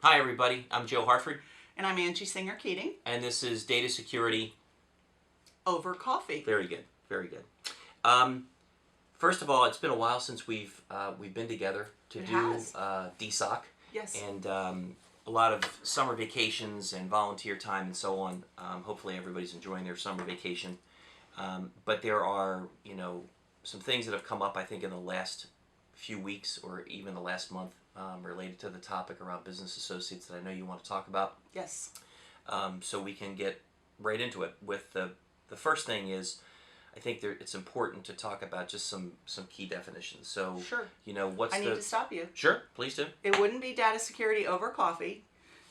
Hi everybody, I'm Joe Harford. And I'm Angie Keating. And this is Data Security Over Coffee. Very good, very good. First of all, it's been a while since we've been together to DSOC. Yes. And a lot of summer vacations and volunteer time and so on. Hopefully everybody's enjoying their summer vacation. But there are, some things that have come up, I think, in the last few weeks or even the last month related to the topic around business associates that I know you want to talk about. Yes. So we can get right into it. With the first thing is, I think it's important to talk about just some key definitions. So, sure. I need to stop you. Sure, please do. It wouldn't be data security over coffee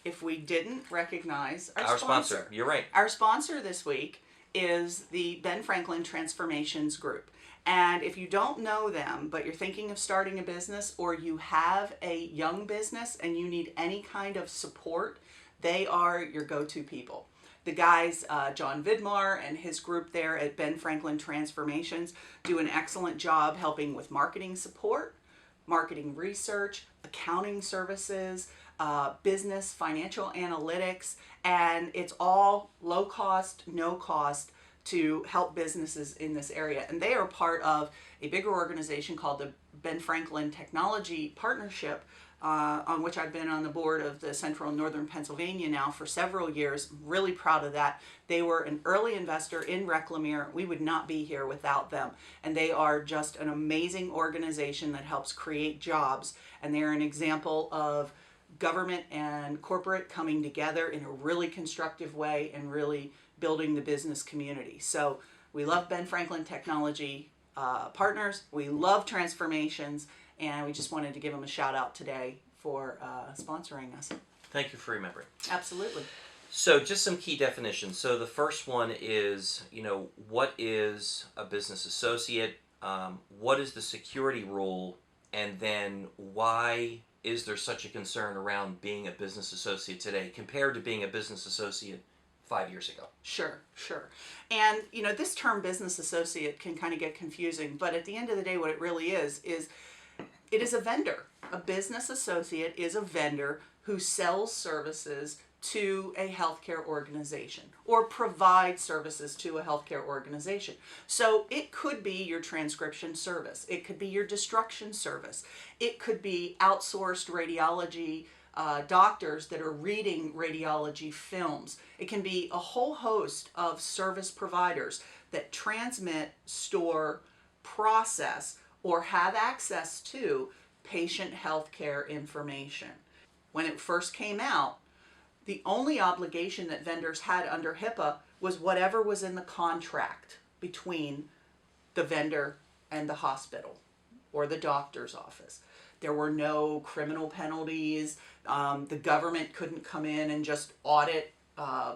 if we didn't recognize our sponsor. You're right. Our sponsor this week is the Ben Franklin Transformations Group. And if you don't know them, but you're thinking of starting a business or you have a young business and you need any kind of support, they are your go-to people. The guys, John Vidmar and his group there at Ben Franklin Transformations, do an excellent job helping with marketing support, marketing research, accounting services, business, financial analytics, and it's all low cost, no cost to help businesses in this area. And they are part of a bigger organization called the Ben Franklin Technology Partnership, on which I've been on the board of the Central and Northern Pennsylvania now for several years. I'm really proud of that. They were an early investor in Reclamere. We would not be here without them. And they are just an amazing organization that helps create jobs. And they're an example of government and corporate coming together in a really constructive way and really building the business community. So we love Ben Franklin Technology Partners. We love Transformations. And we just wanted to give them a shout out today for sponsoring us. Thank you for remembering. Absolutely. So just some key definitions. So the first one is, what is a business associate? What is the security rule? And then why is there such a concern around being a business associate today compared to being a business associate 5 years ago? Sure. And, this term business associate can kind of get confusing, but at the end of the day, what it really is it is a vendor. A business associate is a vendor who sells services to a healthcare organization or provides services to a healthcare organization. So it could be your transcription service. It could be your destruction service. It could be outsourced radiology doctors that are reading radiology films. It can be a whole host of service providers that transmit, store, process, or have access to patient healthcare information. When it first came out, the only obligation that vendors had under HIPAA was whatever was in the contract between the vendor and the hospital or the doctor's office. There were no criminal penalties. The government couldn't come in and just audit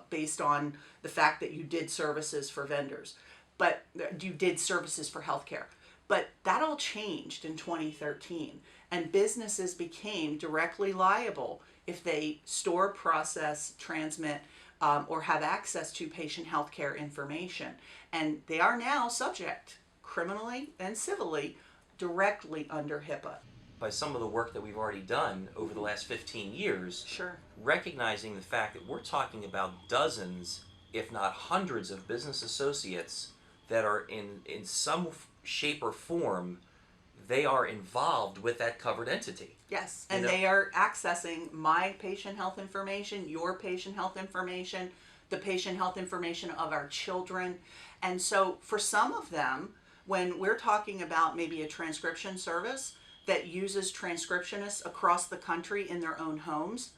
based on the fact that you did services for vendors, but you did services for healthcare. But that all changed in 2013, and businesses became directly liable if they store, process, transmit, or have access to patient healthcare information. And they are now subject, criminally and civilly, directly under HIPAA. By some of the work that we've already done over the last 15 years, Sure. Recognizing the fact that we're talking about dozens, if not hundreds, of business associates that are in some shape or form, they are involved with that covered entity. Yes, and they are accessing my patient health information, your patient health information, the patient health information of our children. And so for some of them, when we're talking about maybe a transcription service that uses transcriptionists across the country in their own homes,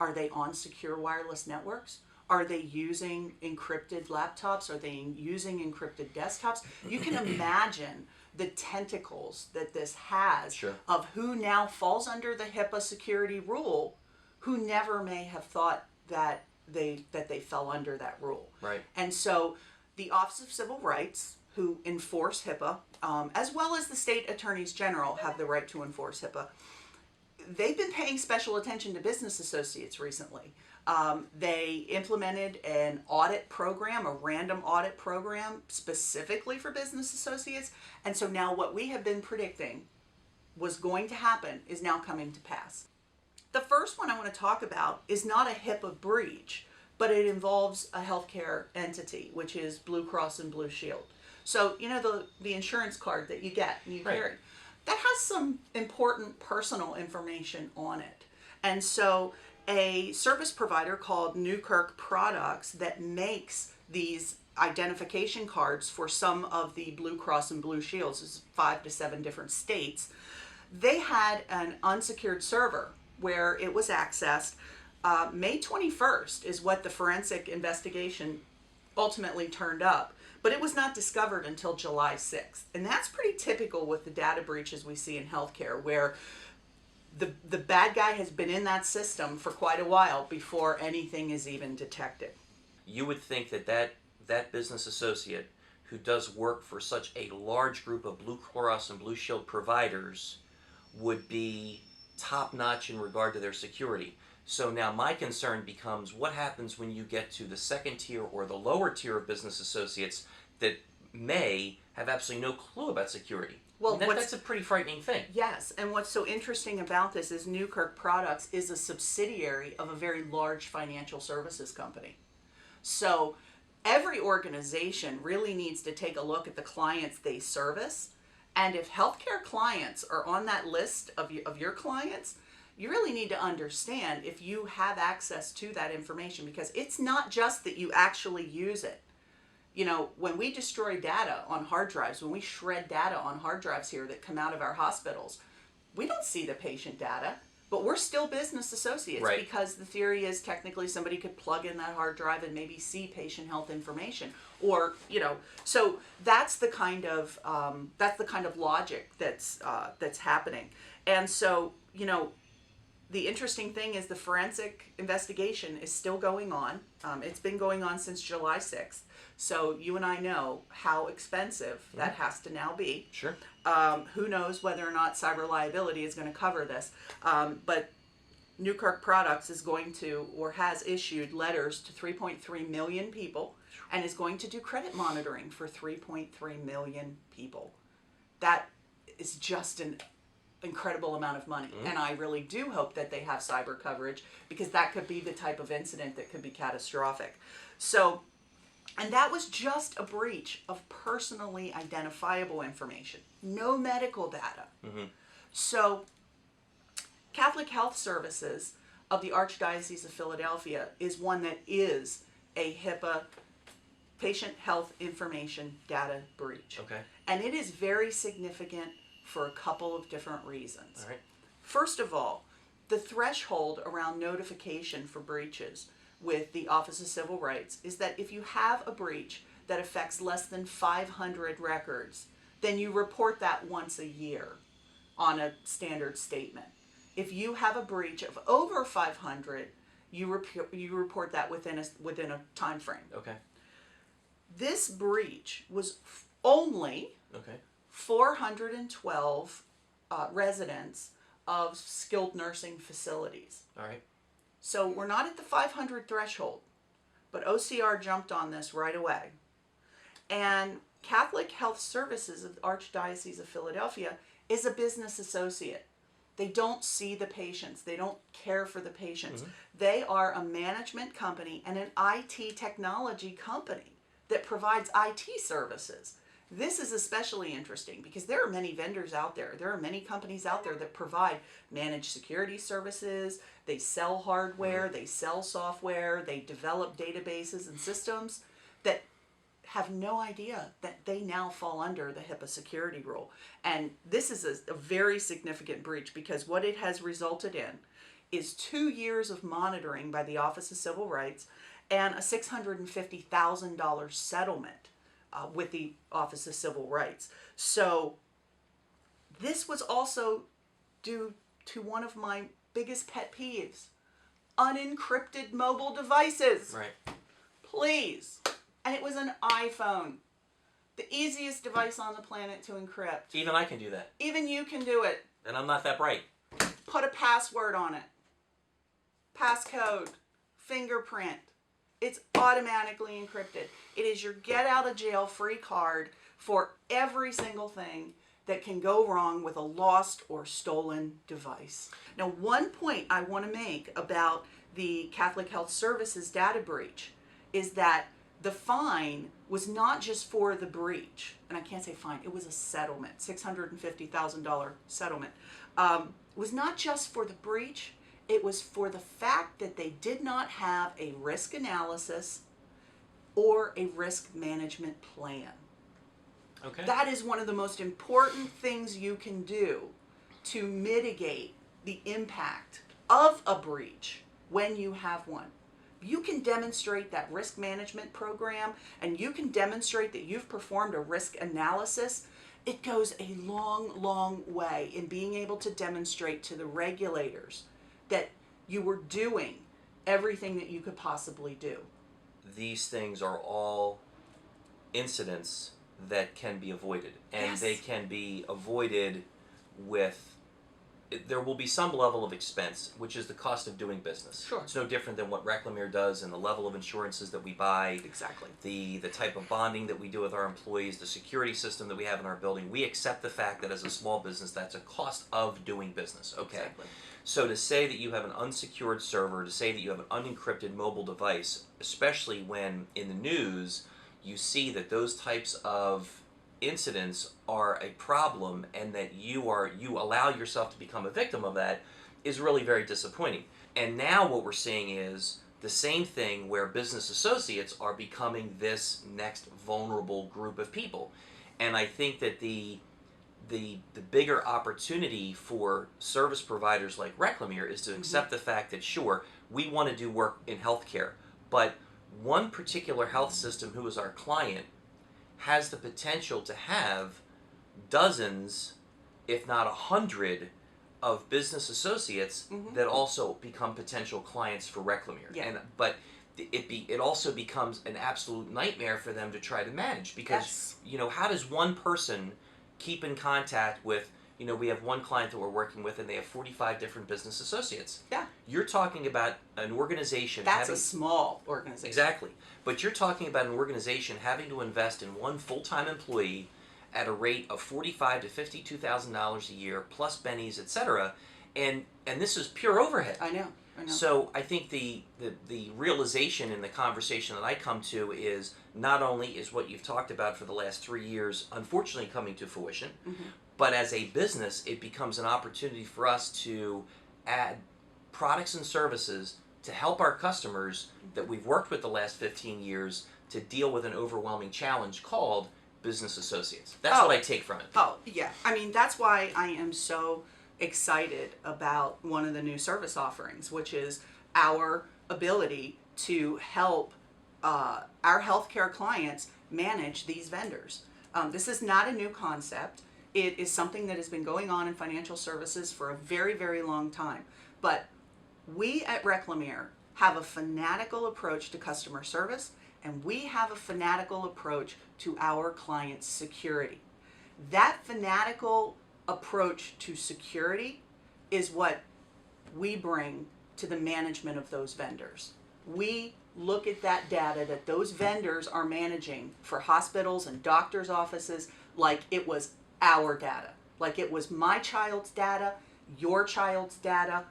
are they on secure wireless networks? Are they using encrypted laptops? Are they using encrypted desktops? You can imagine the tentacles that this has. Sure. Of who now falls under the HIPAA security rule, who never may have thought that they fell under that rule. Right. And so the Office of Civil Rights, who enforce HIPAA, as well as the state attorneys general have the right to enforce HIPAA, they've been paying special attention to business associates recently. They implemented an audit program, a random audit program specifically for business associates. And so now what we have been predicting was going to happen is now coming to pass. The first one I want to talk about is not a HIPAA breach, but it involves a healthcare entity, which is Blue Cross and Blue Shield. So, you know, the insurance card that you get and you carry, that has some important personal information on it. And so a service provider called Newkirk Products that makes these identification cards for some of the Blue Cross and Blue Shields, it's 5 to 7 different states, they had an unsecured server where it was accessed. May 21st is what the forensic investigation ultimately turned up, but it was not discovered until July 6th. And that's pretty typical with the data breaches we see in healthcare, where the bad guy has been in that system for quite a while before anything is even detected. You would think that business associate who does work for such a large group of Blue Cross and Blue Shield providers would be top-notch in regard to their security. So now my concern becomes, what happens when you get to the second tier or the lower tier of business associates that may have absolutely no clue about security? Well, that's a pretty frightening thing. Yes, and what's so interesting about this is Newkirk Products is a subsidiary of a very large financial services company. So every organization really needs to take a look at the clients they service. And if healthcare clients are on that list of your clients, you really need to understand if you have access to that information, because it's not just that you actually use it. You know, when we destroy data on hard drives, when we shred data on hard drives here that come out of our hospitals, we don't see the patient data, but we're still business associates, right? Because the theory is technically somebody could plug in that hard drive and maybe see patient health information, or, you know, so that's the kind of logic that's happening. And so, you know, the interesting thing is the forensic investigation is still going on. It's been going on since July 6th. So you and I know how expensive that has to now be. Sure. Who knows whether or not cyber liability is going to cover this. But Newkirk Products is going to, or has issued letters to 3.3 million people and is going to do credit monitoring for 3.3 million people. That is just an incredible amount of money. And I really do hope that they have cyber coverage, because that could be the type of incident that could be catastrophic. So, and that was just a breach of personally identifiable information, no medical data. So Catholic Health Services of the Archdiocese of Philadelphia is one that is a HIPAA patient health information data breach. Okay. And it is very significant for a couple of different reasons. All right. First of all, the threshold around notification for breaches with the Office of Civil Rights is that if you have a breach that affects less than 500 records, then you report that once a year on a standard statement. If you have a breach of over 500, you report that within a time frame. Okay. This breach was only Okay. 412 residents of skilled nursing facilities. All right. So we're not at the 500 threshold, but OCR jumped on this right away. And Catholic Health Services of the Archdiocese of Philadelphia is a business associate. They don't see the patients. They don't care for the patients. They are a management company and an IT technology company that provides IT services. This is especially interesting because there are many vendors out there. There are many companies out there that provide managed security services. They sell hardware, they sell software, they develop databases and systems that have no idea that they now fall under the HIPAA security rule. And this is a very significant breach, because what it has resulted in is 2 years of monitoring by the Office of Civil Rights and a $650,000 settlement with the Office of Civil Rights. So this was also due to one of my biggest pet peeves: unencrypted mobile devices. Right. Please. And it was an iPhone. The easiest device on the planet to encrypt. Even I can do that. Even you can do it. And I'm not that bright. Put a password on it. Passcode. Fingerprint. It's automatically encrypted. It is your get out of jail free card for every single thing that can go wrong with a lost or stolen device. Now, one point I want to make about the Catholic Health Services data breach is that the fine was not just for the breach, and I can't say fine, it was a settlement, $650,000 settlement. Was not just for the breach, it was for the fact that they did not have a risk analysis or a risk management plan. Okay. That is one of the most important things you can do to mitigate the impact of a breach when you have one. You can demonstrate that risk management program and you can demonstrate that you've performed a risk analysis. It goes a long, long way in being able to demonstrate to the regulators that you were doing everything that you could possibly do. These things are all incidents that can be avoided, and Yes. they can be avoided with, there will be some level of expense, which is the cost of doing business. Sure. It's no different than what Reclamere does and the level of insurances that we buy, Exactly. the type of bonding that we do with our employees, the security system that we have in our building. We accept the fact that as a small business, that's a cost of doing business. Okay. Exactly. So to say that you have an unsecured server, to say that you have an unencrypted mobile device, especially when in the news you see that those types of incidents are a problem and that you allow yourself to become a victim of that, is really very disappointing. And now what we're seeing is the same thing where business associates are becoming this next vulnerable group of people. And I think that the bigger opportunity for service providers like Reclamere is to accept the fact that, sure, we want to do work in healthcare, but one particular health system who is our client has the potential to have dozens, if not 100, of business associates that also become potential clients for Reclamere. Yeah. But it also becomes an absolute nightmare for them to try to manage, because Yes. how does one person keep in contact with, we have one client that we're working with and they have 45 different business associates. Yeah. You're talking about an organization That's having, a small organization. exactly. But you're talking about an organization having to invest in one full-time employee at a rate of $45,000 to $52,000 a year plus bennies, etc. And this is pure overhead. I know. So I think the realization in the conversation that I come to is not only is what you've talked about for the last 3 years unfortunately coming to fruition, but as a business it becomes an opportunity for us to add products and services to help our customers that we've worked with the last 15 years to deal with an overwhelming challenge called business associates. That's what I take from it. Oh, yeah. I mean, that's why I am so excited about one of the new service offerings, which is our ability to help our healthcare clients manage these vendors. This is not a new concept. It is something that has been going on in financial services for a very, very long time. But we at Reclamere have a fanatical approach to customer service, and we have a fanatical approach to our clients' security. That fanatical approach to security is what we bring to the management of those vendors. We look at that data that those vendors are managing for hospitals and doctors' offices like it was our data, like it was my child's data, your child's data,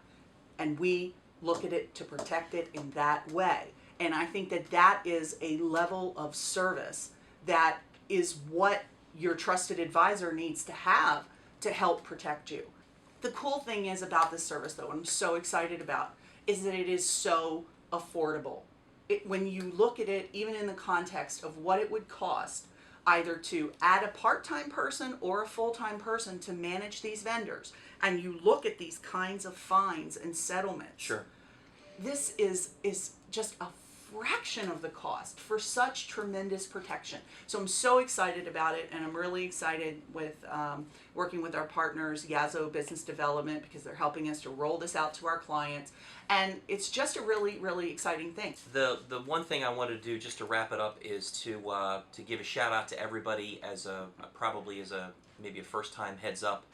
and we look at it to protect it in that way. And I think that that is a level of service that is what your trusted advisor needs to have to help protect you. The cool thing is about this service, though, I'm so excited about, is that it is so affordable. When you look at it, even in the context of what it would cost either to add a part-time person or a full-time person to manage these vendors, and you look at these kinds of fines and settlements, Sure. this is just a fraction of the cost for such tremendous protection. So I'm so excited about it, and I'm really excited with working with our partners, Yazoo Business Development, because they're helping us to roll this out to our clients, and it's just a really, really exciting thing. The one thing I want to do just to wrap it up is to give a shout out to everybody as maybe a first time heads up.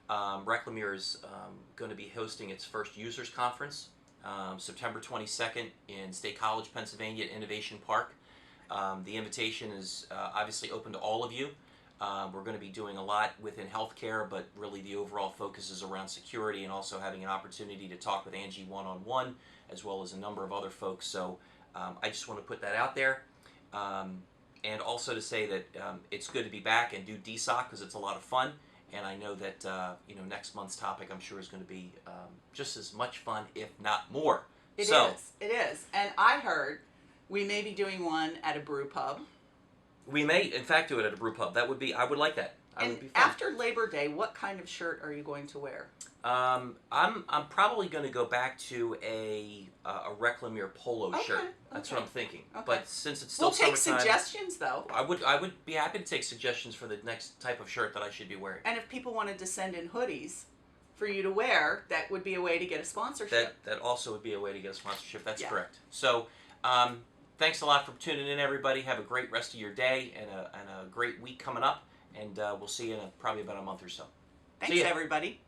Reclamere is going to be hosting its first users conference September 22nd in State College, Pennsylvania at Innovation Park. The invitation is obviously open to all of you. We're going to be doing a lot within healthcare, but really the overall focus is around security and also having an opportunity to talk with Angie one-on-one, as well as a number of other folks. So I just want to put that out there. And also to say that it's good to be back and do DSOC because it's a lot of fun. And I know that next month's topic I'm sure is going to be just as much fun, if not more. It is. And I heard we may be doing one at a brew pub. We may, in fact, do it at a brew pub. I would like that. And would be fun. after Labor Day, what kind of shirt are you going to wear? I'm probably going to go back to a Reclamere polo shirt. That's what I'm thinking. Okay. But since it's still we'll take summertime, suggestions though. I would be happy to take suggestions for the next type of shirt that I should be wearing. And if people wanted to send in hoodies for you to wear, that would be a way to get a sponsorship. That also would be a way to get a sponsorship. That's Yeah. correct. So thanks a lot for tuning in, everybody. Have a great rest of your day and a great week coming up. And we'll see you in probably about a month or so. Thanks, everybody.